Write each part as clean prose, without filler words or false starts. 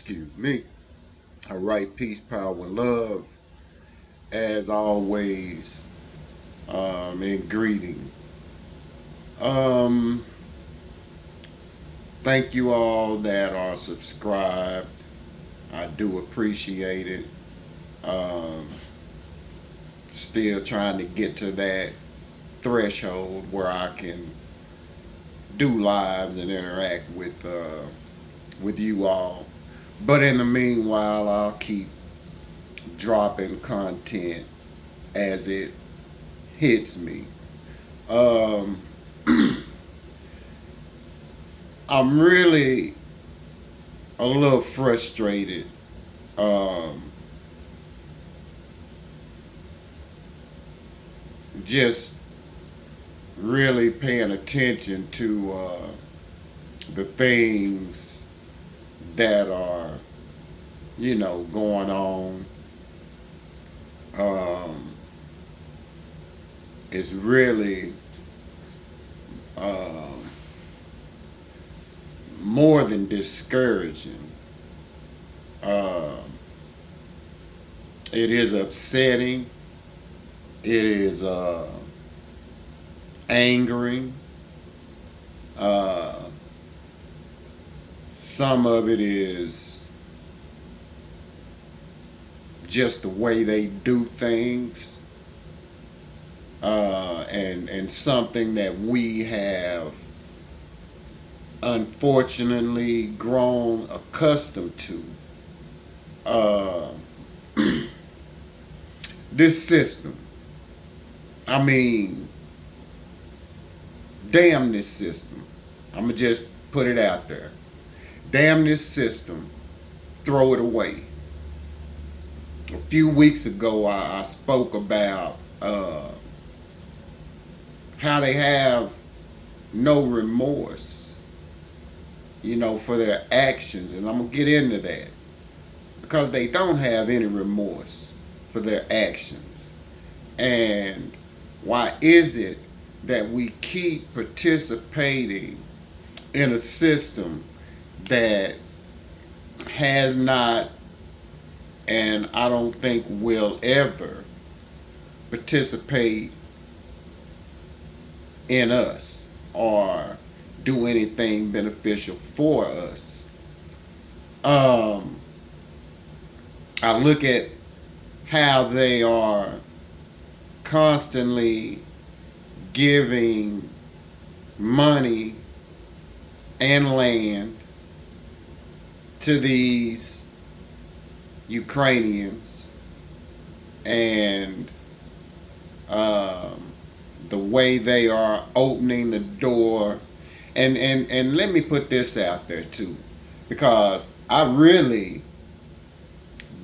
Excuse me. All right, peace, power, and love. As always, in greeting. Um, Thank you all that are subscribed. I do appreciate it. Um, Still trying to get to that threshold where I can do lives and interact with you all. But in the meanwhile, I'll keep dropping content as it hits me. Um, I'm really a little frustrated. Um, just really paying attention to the things that are, going on. Um, it's really um, more than discouraging. Um, it is upsetting. It is angering. Uh, some of it is just the way they do things, and something that we have unfortunately grown accustomed to. Uh, this system. I mean, damn this system. I'm gonna just put it out there. Damn this system. Throw it away. A few weeks ago, I spoke about how they have no remorse, for their actions, and I'm gonna get into that because they don't have any remorse for their actions. And why is it that we keep participating in a system that has not, and I don't think will ever, participate in us or do anything beneficial for us? Um, I look at how they are constantly giving money and land to these Ukrainians, and the way they are opening the door. And let me put this out there too, because I really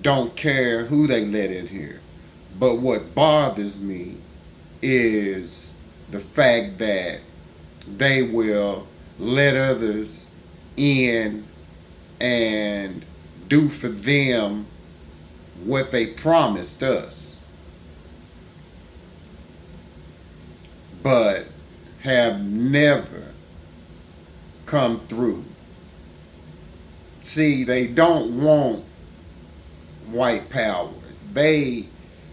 don't care who they let in here. But what bothers me is the fact that they will let others in and do for them what they promised us, but have never come through. See, they don't want white power. They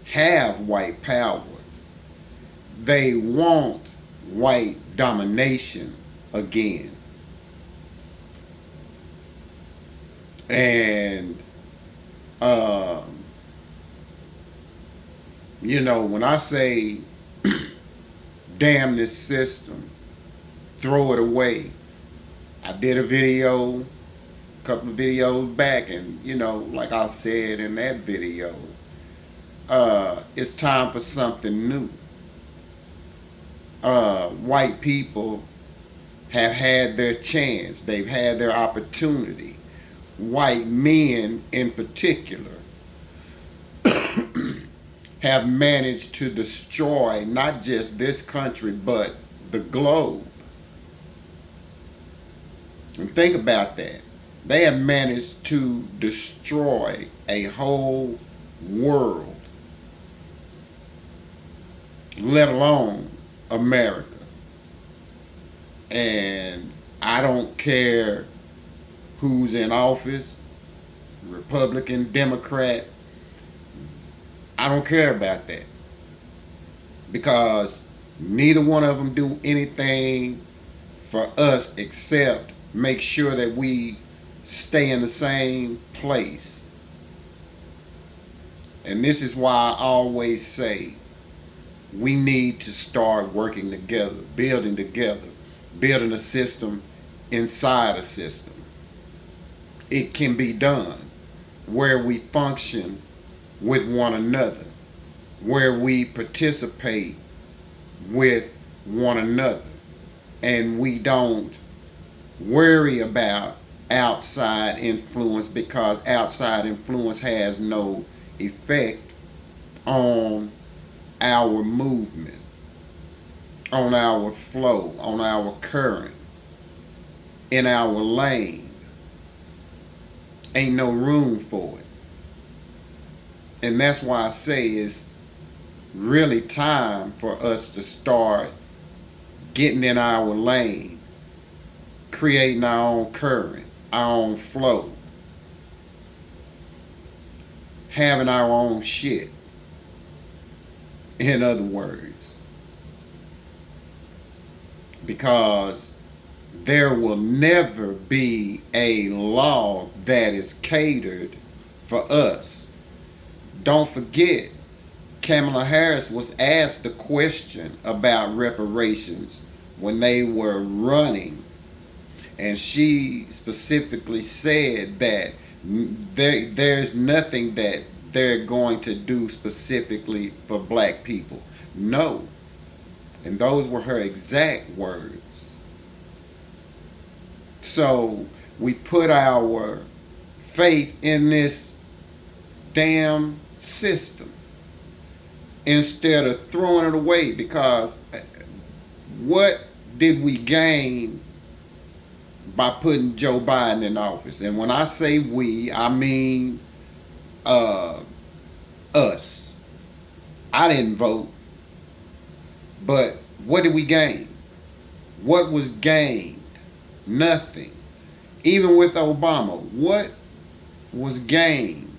have white power. They want white domination again. And, when I say, damn this system, throw it away, I did a video, a couple of videos back, and, like I said in that video, it's time for something new. White people have had their chance. They've had their opportunity. White men in particular have managed to destroy not just this country, but the globe. And think about that. They have managed to destroy a whole world, let alone America. And I don't care who's in office. Republican, Democrat. I don't care about that because neither one of them do anything for us except make sure that we stay in the same place. And this is why I always say we need to start working together, building a system inside a system. It can be done where we function with one another, where we participate with one another, and we don't worry about outside influence, because outside influence has no effect on our movement, on our flow, on our current, in our lane. Ain't no room for it. And that's why I say it's really time for us to start getting in our lane, creating our own current, our own flow, having our own shit. In other words, because there will never be a law that is catered for us. Don't forget, Kamala Harris was asked the question about reparations when they were running, and she specifically said that there's nothing that they're going to do specifically for black people. No. And those were her exact words. So we put our faith in this damn system instead of throwing it away, because what did we gain by putting Joe Biden in office? And when I say we, I mean us. I didn't vote, but what did we gain? What was gained? Nothing. Even with Obama, what was gained?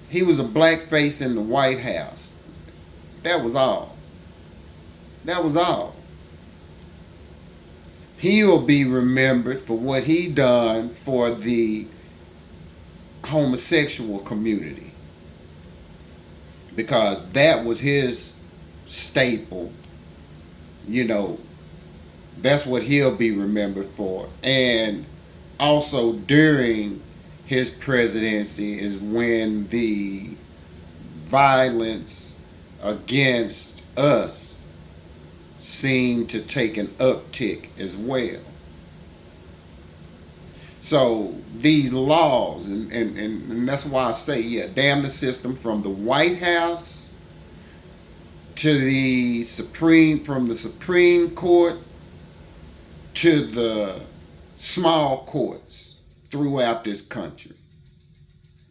He was a blackface in the White House. That was all. That was all. He'll be remembered for what he done for the homosexual community, because that was his staple. You know, that's what he'll be remembered for. And also during his presidency is when the violence against us seemed to take an uptick as well. So these laws, and that's why I say, yeah, damn the system, from the White House to the from the Supreme Court to the small courts throughout this country,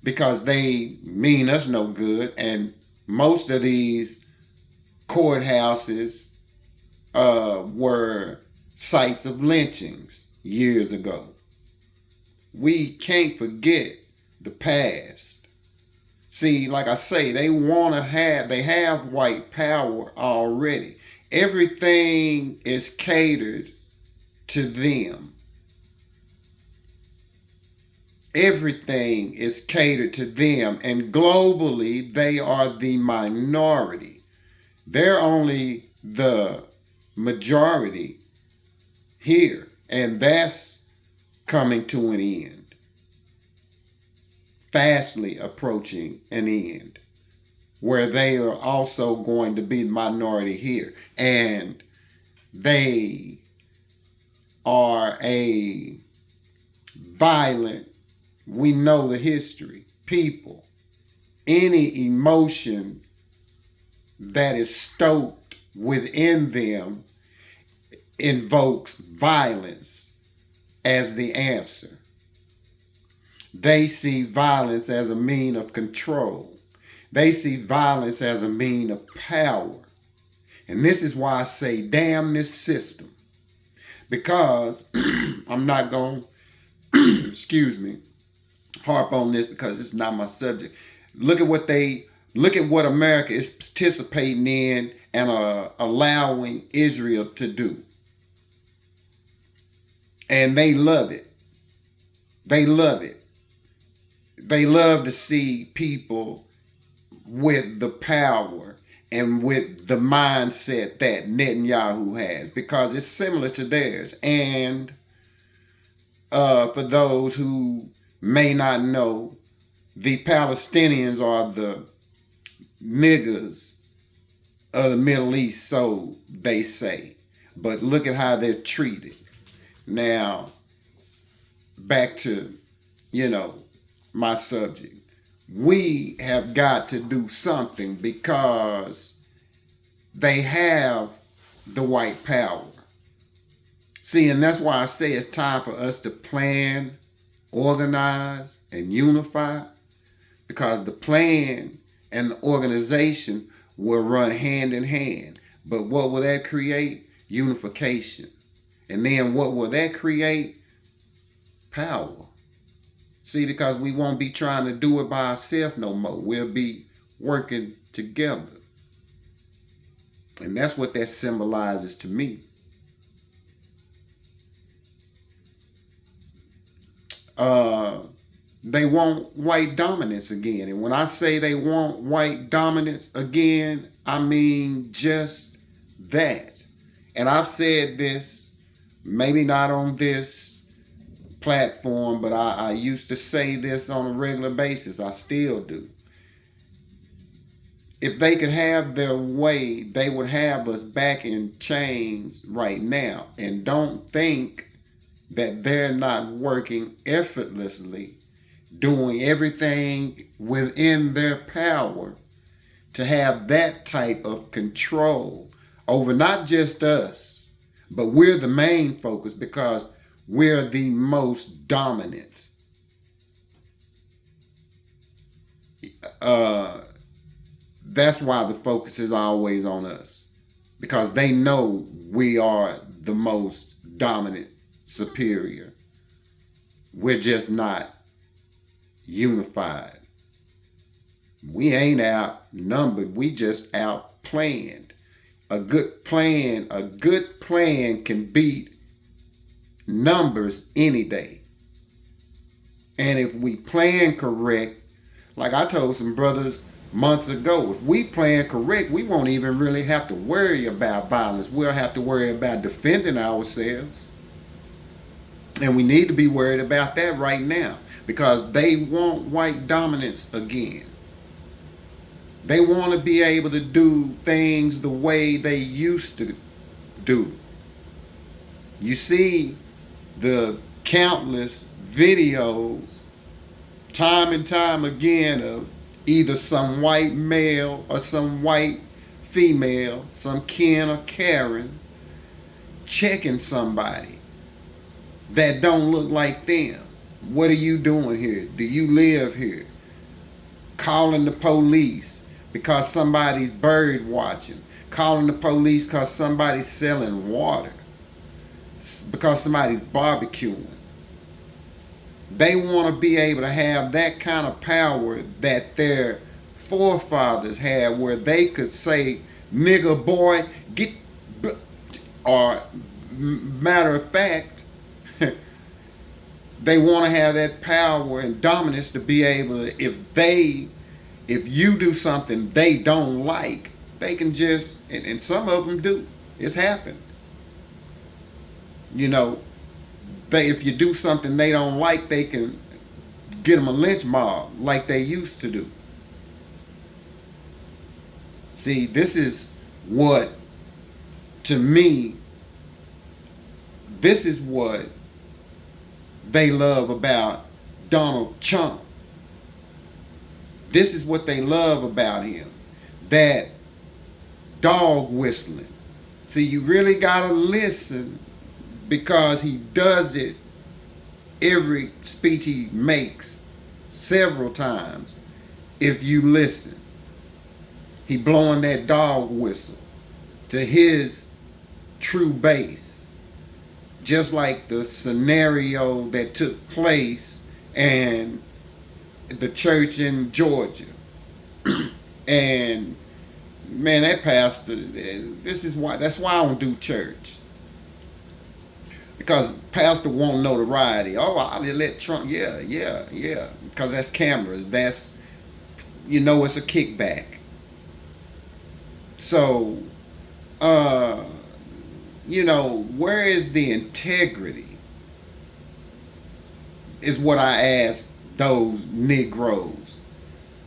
because they mean us no good. And most of these courthouses were sites of lynchings years ago. We can't forget the past. See, like I say, they have white power already. Everything is catered to them. Everything is catered to them. And globally, they are the minority. They're only the majority here. And that's coming to an end. Fastly approaching an end, where they are also going to be the minority here. And they are a violent, we know the history, people. Any emotion that is stoked within them invokes violence as the answer. They see violence as a mean of control. They see violence as a mean of power. And this is why I say, damn this system. Because I'm not going, excuse me, harp on this because it's not my subject. Look at what America is participating in and allowing Israel to do. And they love it. They love it. They love to see people with the power and with the mindset that Netanyahu has, because it's similar to theirs. And for those who may not know, the Palestinians are the niggas of the Middle East, so they say. But look at how they're treated. Now, back to, my subject. We have got to do something because they have the white power. See, and that's why I say it's time for us to plan, organize, and unify, because the plan and the organization will run hand in hand. But what will that create? Unification. And then what will that create? Power. See, because we won't be trying to do it by ourselves no more. We'll be working together. And that's what that symbolizes to me. They want white dominance again. And when I say they want white dominance again, I mean just that. And I've said this, maybe not on this platform, but I used to say this on a regular basis. I still do. If they could have their way, they would have us back in chains right now. And don't think that they're not working effortlessly, doing everything within their power to have that type of control over not just us, but we're the main focus because we're the most dominant. That's why the focus is always on us, because they know we are the most dominant, superior. We're just not unified. We ain't outnumbered. We just outplanned. A good plan can beat numbers any day. And if we plan correct, like I told some brothers months ago, if we plan correct, we won't even really have to worry about violence. We'll have to worry about defending ourselves. And we need to be worried about that right now, because they want white dominance again. They want to be able to do things the way they used to do. You see the countless videos time and time again of either some white male or some white female, some Ken or Karen, checking somebody that don't look like them. What are you doing here? Do you live here? Calling the police because somebody's bird watching. Calling the police because somebody's selling water. Because somebody's barbecuing. They want to be able to have that kind of power that their forefathers had, where they could say, nigga boy, get, or matter of fact, they want to have that power and dominance to be able to, if you do something they don't like, they can just, and some of them do, it's happened. If you do something they don't like, they can get them a lynch mob like they used to do. See, this is what, to me, this is what they love about Donald Trump. This is what they love about him. That dog whistling. See, you really gotta listen, because he does it every speech he makes several times. If you listen, he blowing that dog whistle to his true base, just like the scenario that took place and the church in Georgia. And man, that pastor, that's why I don't do church. Because pastor won't notoriety. Oh, I'll let Trump, yeah. Because that's cameras. That's, it's a kickback. So, where is the integrity? Is what I ask those Negroes.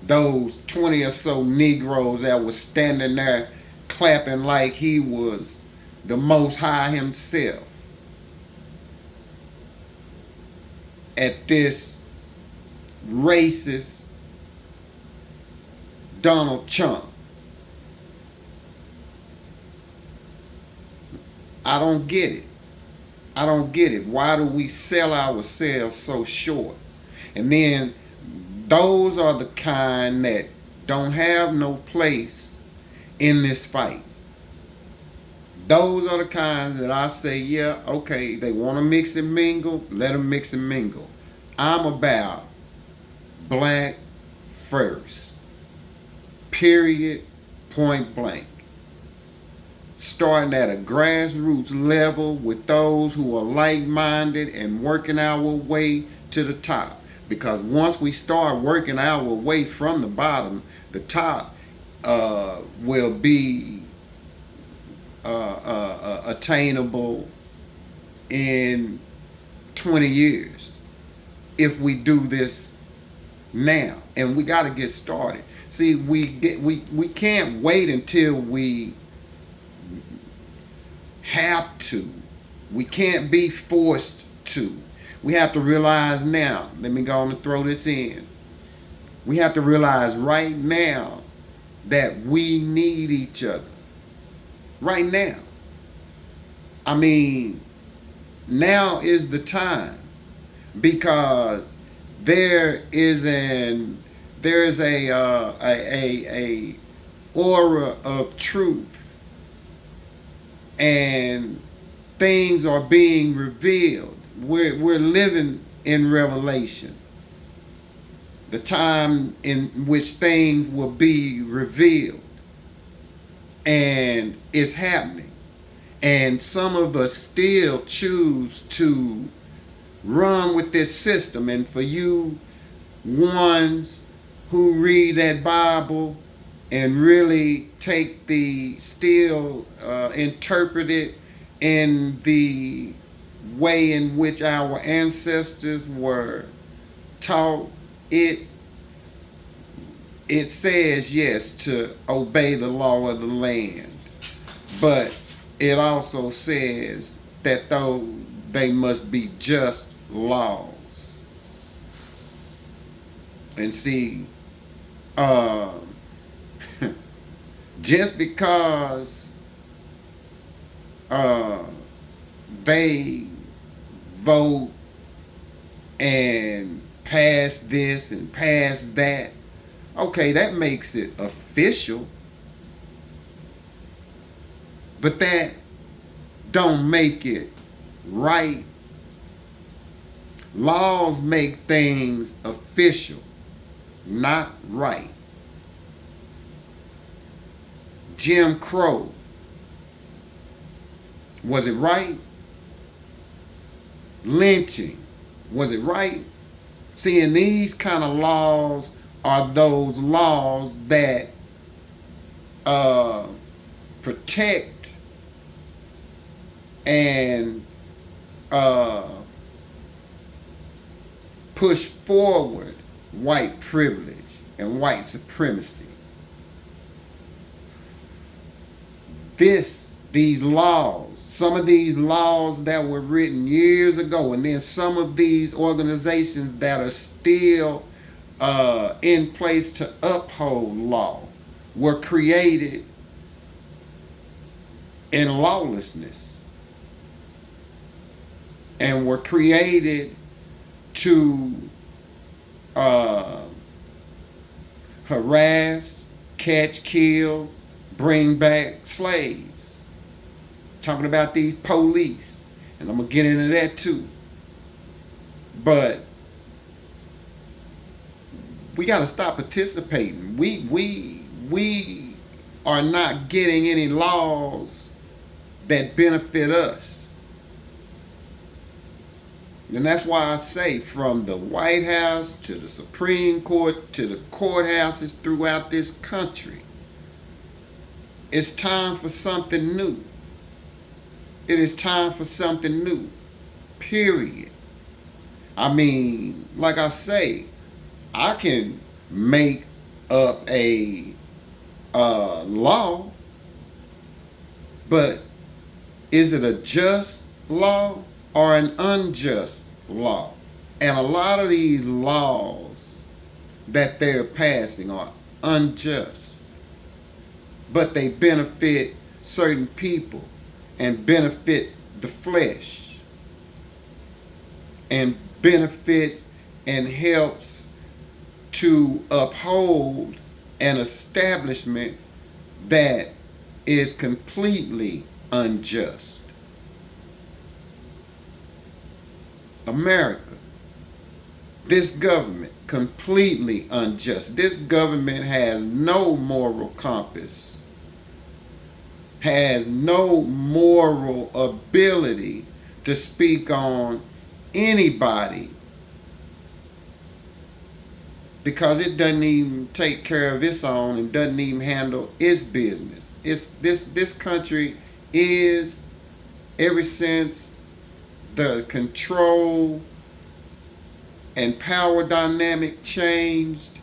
Those 20 or so Negroes that was standing there clapping like he was the Most High himself at this racist Donald Trump. I don't get it. I don't get it. Why do we sell ourselves so short? And then those are the kind that don't have no place in this fight. Those are the kinds that I say, yeah, okay, they want to mix and mingle, let them mix and mingle. I'm about black first. Period. Point blank. Starting at a grassroots level with those who are like-minded and working our way to the top. Because once we start working our way from the bottom, the top will be attainable in 20 years if we do this now. And we got to get started. See, we can't wait until we have to. We can't be forced to. We have to realize now. Let me go on and throw this in. We have to realize right now that we need each other. Right now. I mean, now is the time, because there is a aura of truth, and things are being revealed. We're living in Revelation, the time in which things will be revealed, and it's happening. And some of us still choose to run with this system. And for you ones who read that Bible and really take interpret it in the way in which our ancestors were taught, it says yes to obey the law of the land, but it also says that though they must be just laws. And see, just because they vote and pass this and pass that, okay, that makes it official. But that don't make it right. Laws make things official, not right. Jim Crow, was it right? Lynching, was it right? Seeing these kind of laws are those laws that protect and push forward white privilege and white supremacy. These laws, some of these laws that were written years ago, and then some of these organizations that are still in place to uphold law, were created in lawlessness and were created to harass, catch, kill, bring back slaves. Talking about these police, and I'm gonna get into that too. But we got to stop participating. We are not getting any laws that benefit us. And that's why I say, from the White House to the Supreme Court to the courthouses throughout this country, it's time for something new. It is time for something new. Period. I mean, like I say, I can make up a law, but is it a just law or an unjust law? And a lot of these laws that they're passing are unjust, but they benefit certain people and benefit the flesh and benefits and helps to uphold an establishment that is completely unjust. America, this government, completely unjust. This government has no moral compass, has no moral ability to speak on anybody, because it doesn't even take care of its own and doesn't even handle its business. This country is, ever since the control and power dynamic changed,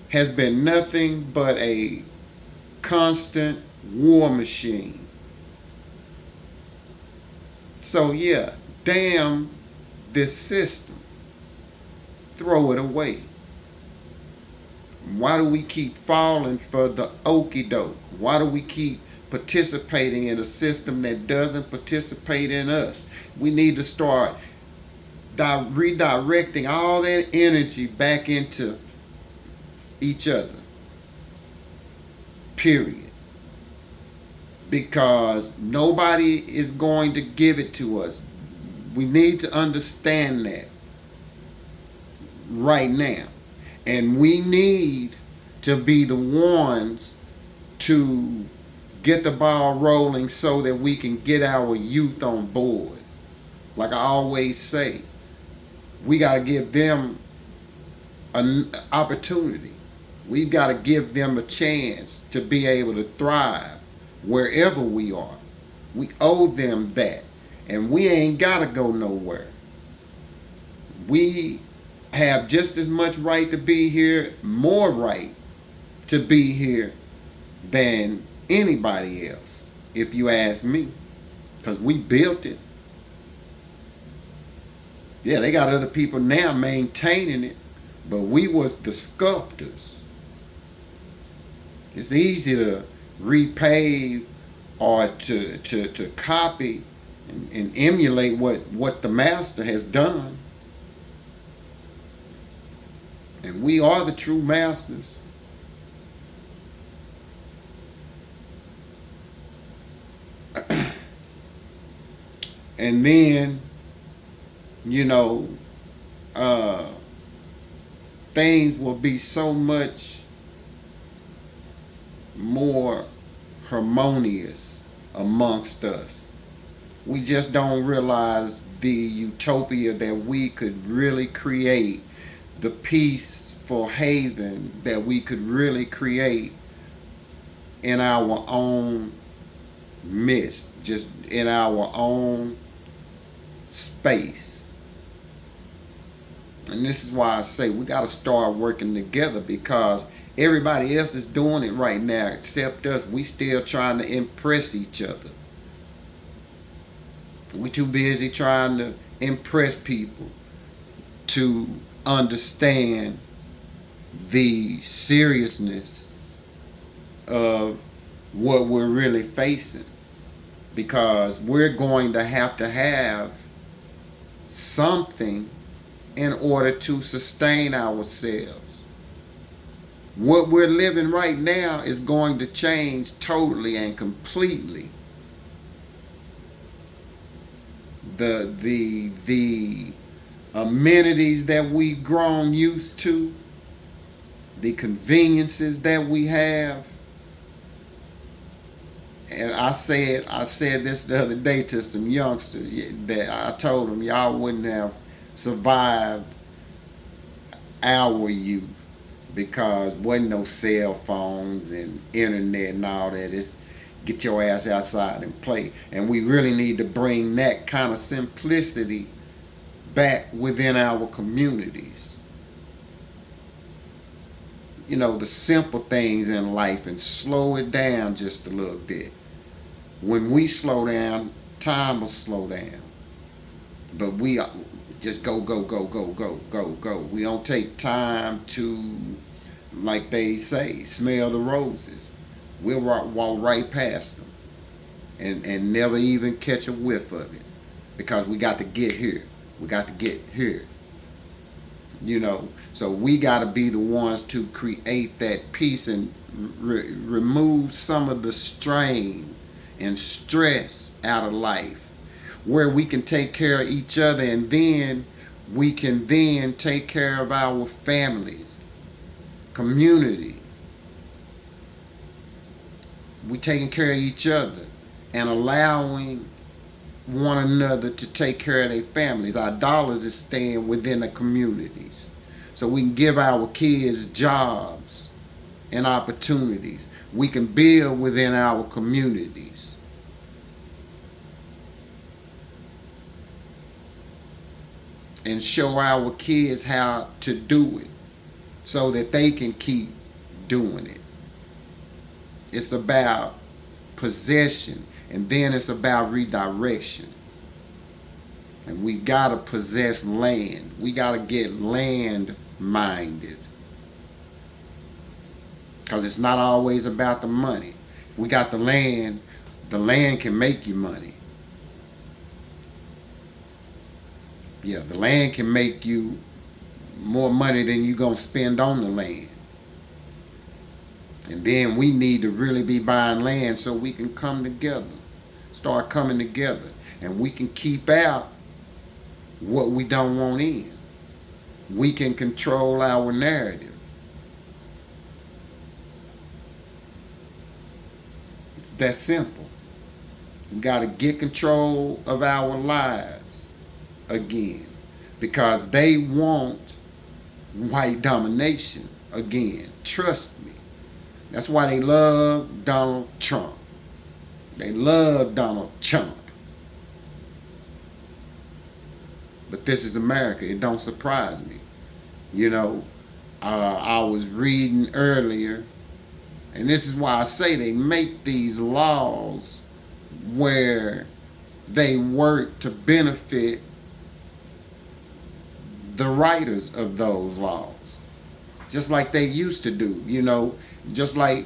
has been nothing but a constant war machine. So yeah, damn this system. Throw it away. Why do we keep falling for the okie doke? Why do we keep participating in a system that doesn't participate in us? We need to start redirecting all that energy back into each other. Period. Because nobody is going to give it to us. We need to understand that right now. And we need to be the ones to get the ball rolling so that we can get our youth on board. Like I always say, we got to give them an opportunity. We've got to give them a chance to be able to thrive wherever we are. We owe them that. And we ain't got to go nowhere. We have just as much right to be here, more right to be here than anybody else, if you ask me, because we built it. Yeah, they got other people now maintaining it, but we was the sculptors. It's easy to repave or to copy and emulate what the master has done. And we are the true masters. And then, you know, things will be so much more harmonious amongst us. We just don't realize the utopia that we could really create, the peaceful haven that we could really create in our own midst, just in our own space. And this is why I say we got to start working together, because everybody else is doing it right now except us. We still trying to impress each other. We too busy trying to impress people to understand the seriousness of what we're really facing, because we're going to have something in order to sustain ourselves. What we're living right now is going to change totally and completely. The amenities that we've grown used to the conveniences that we have. And I said this the other day to some youngsters that I told them y'all wouldn't have survived our youth because wasn't no cell phones and internet and all that. It's get your ass outside and play. And we really need to bring that kind of simplicity back within our communities. You know, the simple things in life, and slow it down just a little bit. When we slow down, time will slow down. But we just go, go, go, go, go, go, go. We don't take time to, like they say, smell the roses. We'll walk right past them and never even catch a whiff of it because we got to get here. We got to get here. You know, so we got to be the ones to create that peace and remove some of the strain and stress out of life, where we can take care of each other, and then we can then take care of our families, community. We taking care of each other and allowing one another to take care of their families. Our dollars is staying within the communities, so we can give our kids jobs and opportunities. We can build within our communities. And show our kids how to do it so that they can keep doing it. It's about possession, and then it's about redirection. And we gotta possess land. We gotta get land minded. Because it's not always about the money. We got the land can make you money. Yeah, the land can make you more money than you gonna spend on the land. And then we need to really be buying land so we can come together, start coming together, and we can keep out what we don't want in. We can control our narrative. It's that simple. We got to get control of our lives again, because they want white domination again. Trust me. That's why they love Donald Trump. They love Donald Trump. But this is America. It don't surprise me. You know, I was reading earlier, and this is why I say they make these laws where they work to benefit the writers of those laws, just like they used to do. You know, just like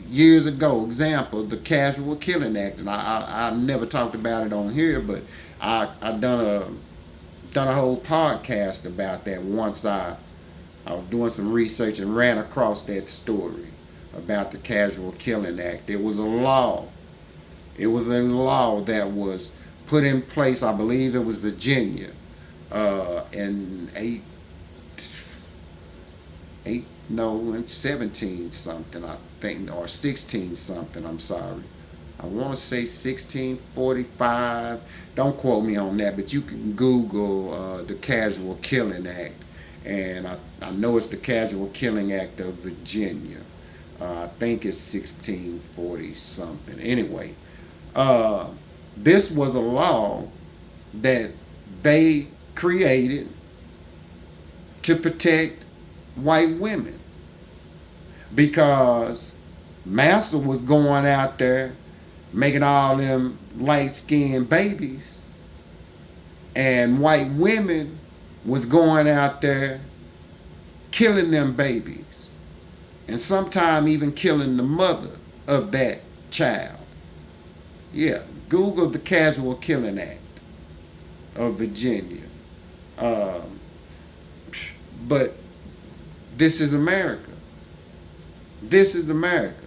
years ago, example, the Casual Killing Act, and I never talked about it on here, but I done a whole podcast about that once. I was doing some research and ran across that story about the Casual Killing Act. It was a law. It was a law that was put in place, I believe it was Virginia, in 17 something, I think, or 16 something, I'm sorry. I want to say 1645. Don't quote me on that, but you can Google the Casual Killing Act, and I know it's the Casual Killing Act of Virginia. I think it's 1640 something. Anyway, this was a law that they created to protect white women, because Master was going out there making all them light-skinned babies, and white women was going out there killing them babies, and sometimes even killing the mother of that child. Yeah, Google the Casual Killing Act of Virginia. But this is America. This is America.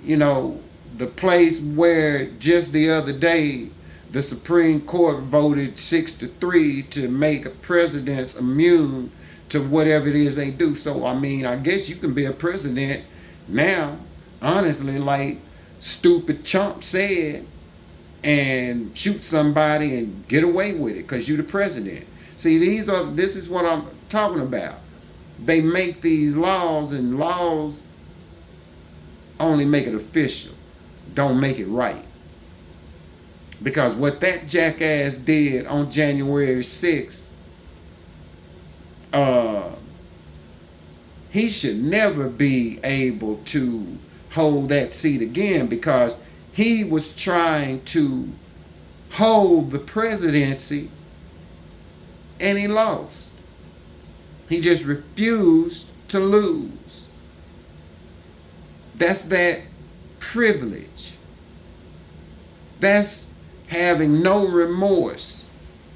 You know, the place where just the other day the Supreme Court voted 6-3 to make presidents immune to whatever it is they do. So I mean, I guess you can be a president now, honestly, like stupid chump said, and shoot somebody and get away with it because you're the president. See, this is what I'm talking about. They make these laws, and laws only make it official, don't make it right. Because what that jackass did on January 6th, he should never be able to hold that seat again, because he was trying to hold the presidency and he lost. He just refused to lose. That's that privilege. That's having no remorse.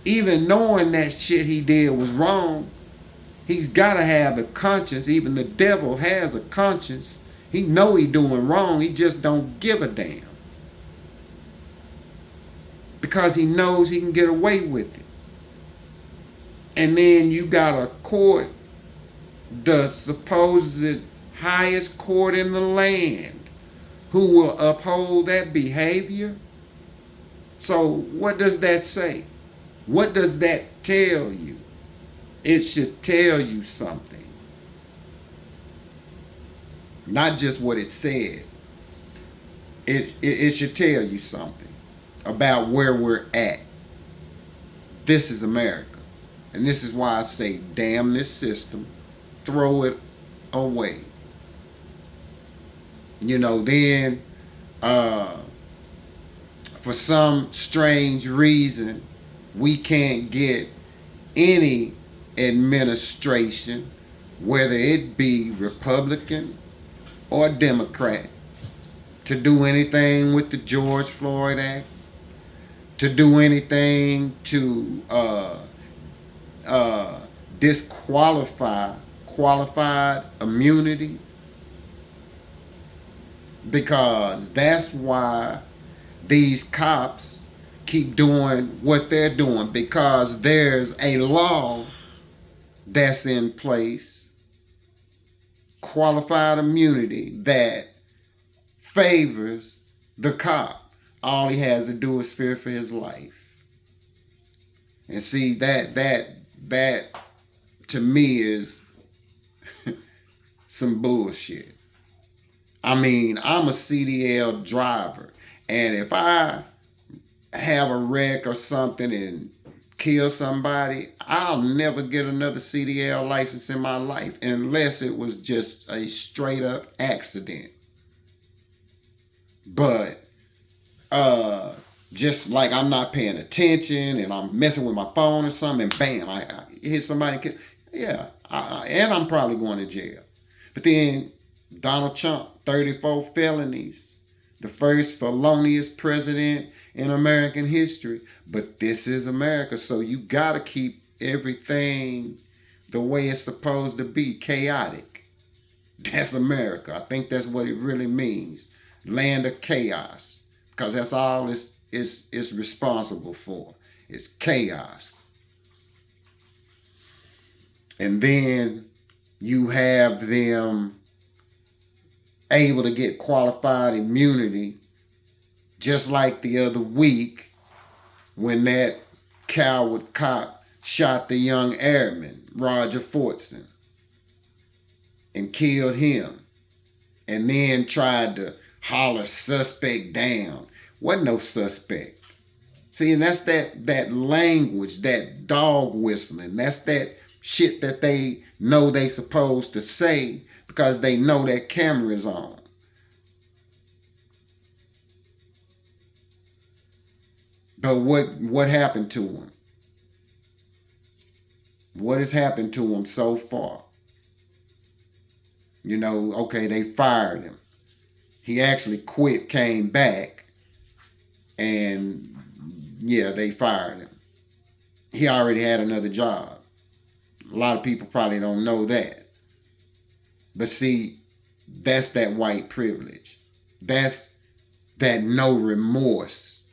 Even knowing that shit he did was wrong, he's got to have a conscience. Even the devil has a conscience. He know he doing wrong. He just don't give a damn. Because he knows he can get away with it. And then you got a court, the supposed highest court in the land, who will uphold that behavior. So what does that say? What does that tell you? It should tell you something. Not just what it said. It should tell you something about where we're at. This is America. And this is why I say, damn this system. Throw it away. You know, then for some strange reason, we can't get any administration, whether it be Republican or Democrat, to do anything with the George Floyd Act, to do anything to disqualify qualified immunity, because that's why these cops keep doing what they're doing, because there's a law that's in place, qualified immunity, that favors the cop. All he has to do is fear for his life. And see, that to me is some bullshit. I mean, I'm a CDL driver, and if I have a wreck or something and kill somebody, I'll never get another CDL license in my life unless it was just a straight up accident. But just like I'm not paying attention and I'm messing with my phone or something, and bam, I hit somebody. Yeah, and I'm probably going to jail. But then Donald Trump, 34 felonies, the first felonious president in American history. But this is America, so you gotta keep everything the way it's supposed to be, chaotic. That's America. I think that's what it really means. Land of chaos. Because that's all it's responsible for. It's chaos. And then you have them able to get qualified immunity, just like the other week when that coward cop shot the young airman, Roger Fortson, and killed him, and then tried to holler suspect down. Wasn't no suspect. See, and that's that language, that dog whistling. That's that shit that they know they supposed to say because they know that camera is on. But what happened to him? What has happened to him so far? You know, okay, they fired him. He actually quit, came back, and yeah, they fired him. He already had another job. A lot of people probably don't know that. But see, that's that white privilege. That's that no remorse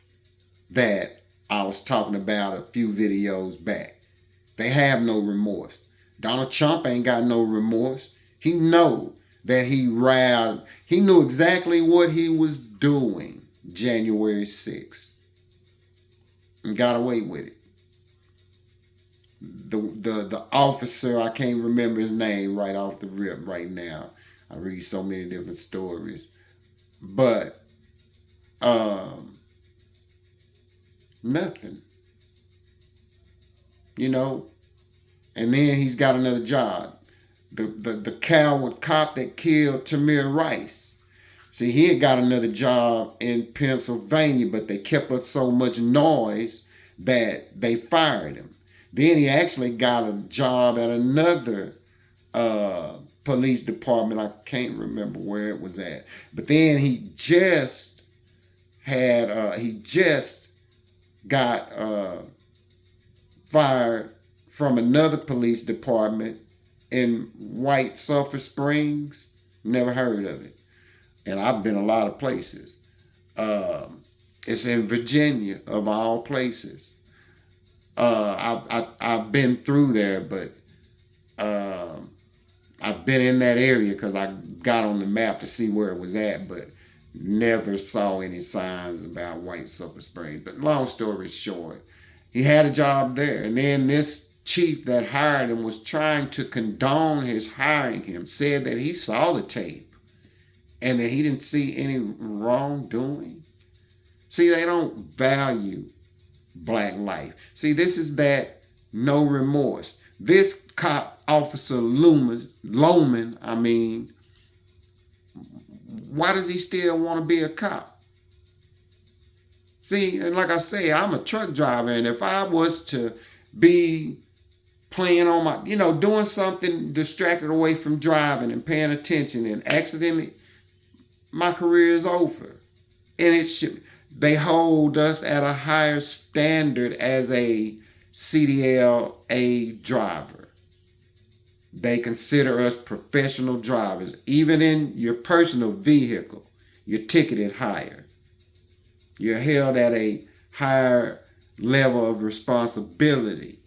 that I was talking about a few videos back. They have no remorse. Donald Trump ain't got no remorse. He know that he knew exactly what he was doing January 6th and got away with it. The officer, I can't remember his name right off the rip right now. I read so many different stories. But nothing. You know, and then he's got another job. The coward cop that killed Tamir Rice. See, he had got another job in Pennsylvania, but they kept up so much noise that they fired him. Then he actually got a job at another police department. I can't remember where it was at. But then he just got fired from another police department in White Sulphur Springs. Never heard of it. And I've been a lot of places. It's in Virginia, of all places. I've been through there, but I've been in that area because I got on the map to see where it was at, but never saw any signs about White Sulphur Springs. But long story short, he had a job there. And then this chief that hired him was trying to condone his hiring him, said that he saw the tape and that he didn't see any wrongdoing. See, they don't value black life. See, this is that no remorse. This cop, Officer Loman, why does he still want to be a cop? See, and like I say, I'm a truck driver, and if I was to be playing on my, doing something distracted away from driving and paying attention and accidentally, my career is over. And it should, they hold us at a higher standard as a CDLA driver. They consider us professional drivers. Even in your personal vehicle, you're ticketed higher. You're held at a higher level of responsibility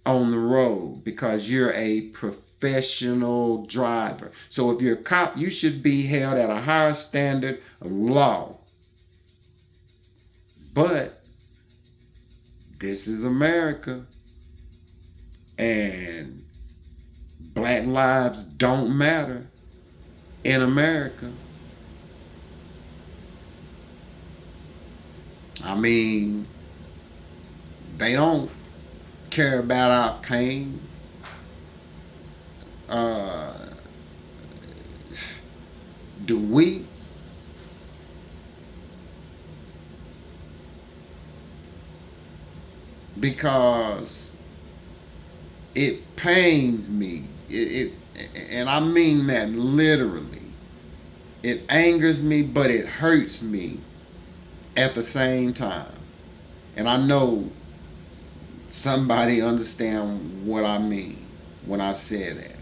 on the road because you're a professional driver. So if you're a cop, you should be held at a higher standard of law. But this is America, and black lives don't matter in America. They don't care about our pain. Do we? Because it pains me. And I mean that literally. It angers me, but it hurts me at the same time. And I know somebody understand what I mean when I say that.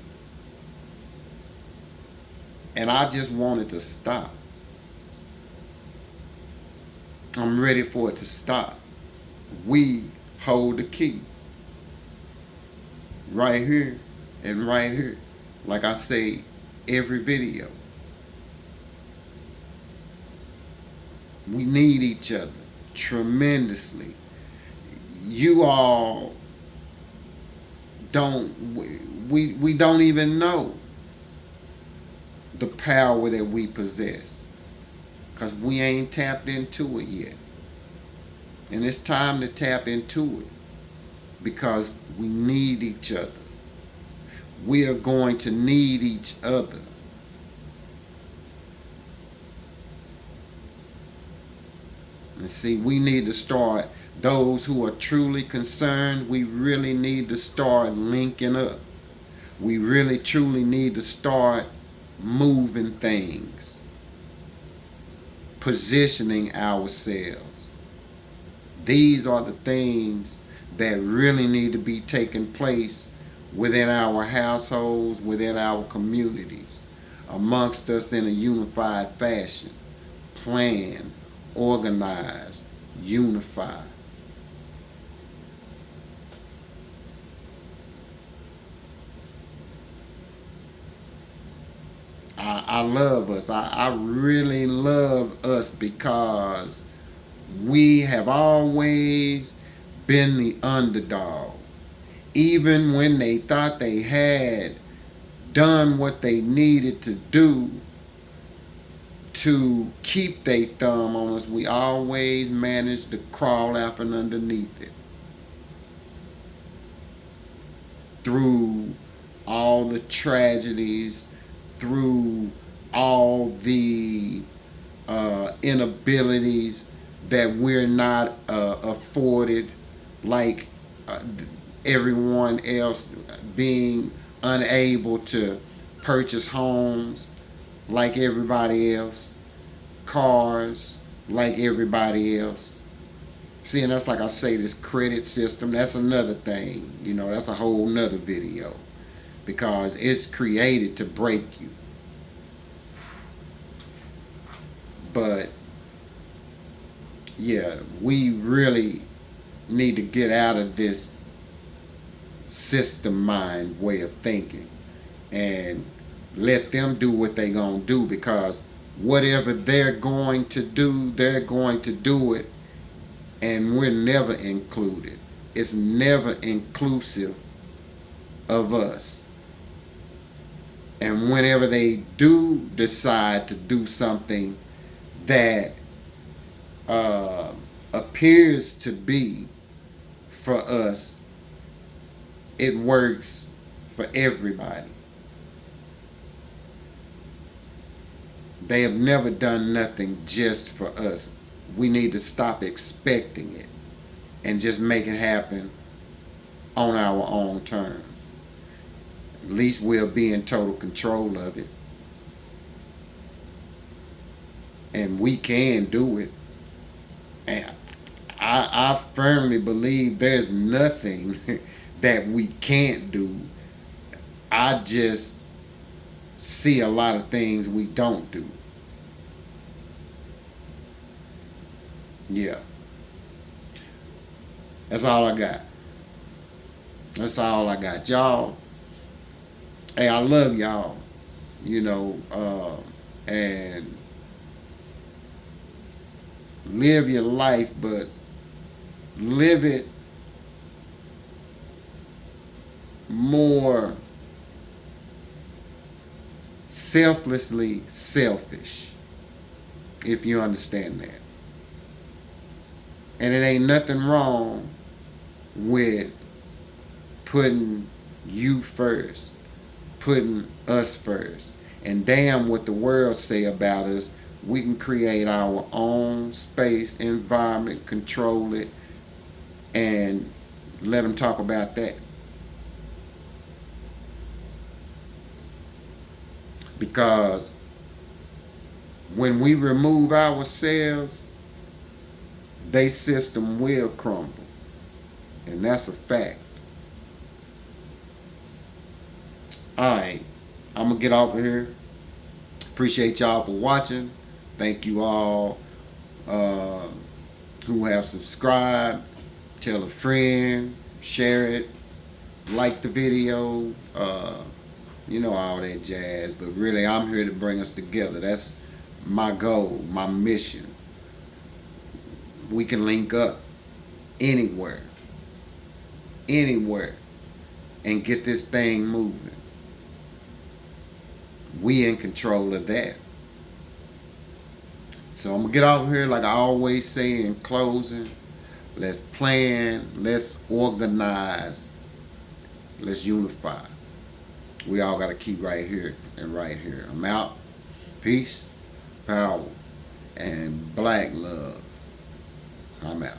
And I just want it to stop. I'm ready for it to stop. We hold the key. Right here and right here. Like I say every video. We need each other tremendously. You all we don't even know the power that we possess because we ain't tapped into it yet. And it's time to tap into it because we need each other. We are going to need each other. And see, we need to start, those who are truly concerned, we really need to start linking up. We really truly need to start moving things, positioning ourselves. These are the things that really need to be taking place within our households, within our communities, amongst us in a unified fashion. Plan, organize, unify. I love us. I really love us because we have always been the underdog. Even when they thought they had done what they needed to do to keep their thumb on us, we always managed to crawl out from underneath it. Through all the tragedies, through all the inabilities that we're not afforded, like everyone else, being unable to purchase homes like everybody else, cars like everybody else. See, and that's like I say, this credit system, that's another thing. You know, that's a whole nother video because it's created to break you. But yeah, we really need to get out of this system mind way of thinking and let them do what they gonna do, because whatever they're going to do, they're going to do it, and we're never included. It's never inclusive of us. And whenever they do decide to do something that appears to be for us, it works for everybody. They have never done nothing just for us. We need to stop expecting it and just make it happen on our own terms. At least we'll be in total control of it. And we can do it. And I firmly believe there's nothing that we can't do. I just see a lot of things we don't do. Yeah. That's all I got. That's all I got. Y'all, hey, I love y'all, you know, and live your life, but live it more selflessly selfish, if you understand that. And it ain't nothing wrong with putting you first, putting us first. And damn what the world say about us. We can create our own space, environment, control it, and let them talk about that. Because when we remove ourselves, their system will crumble. And that's a fact. Alright, I'm going to get off of here. Appreciate y'all for watching. Thank you all who have subscribed. Tell a friend, share it, like the video, you know, all that jazz. But really, I'm here to bring us together. That's my goal, my mission. We can link up anywhere, and get this thing moving. We in control of that. So I'm gonna get out here, like I always say in closing. Let's plan, let's organize, let's unify. We all gotta keep right here and right here. I'm out. Peace, power, and black love. I'm out.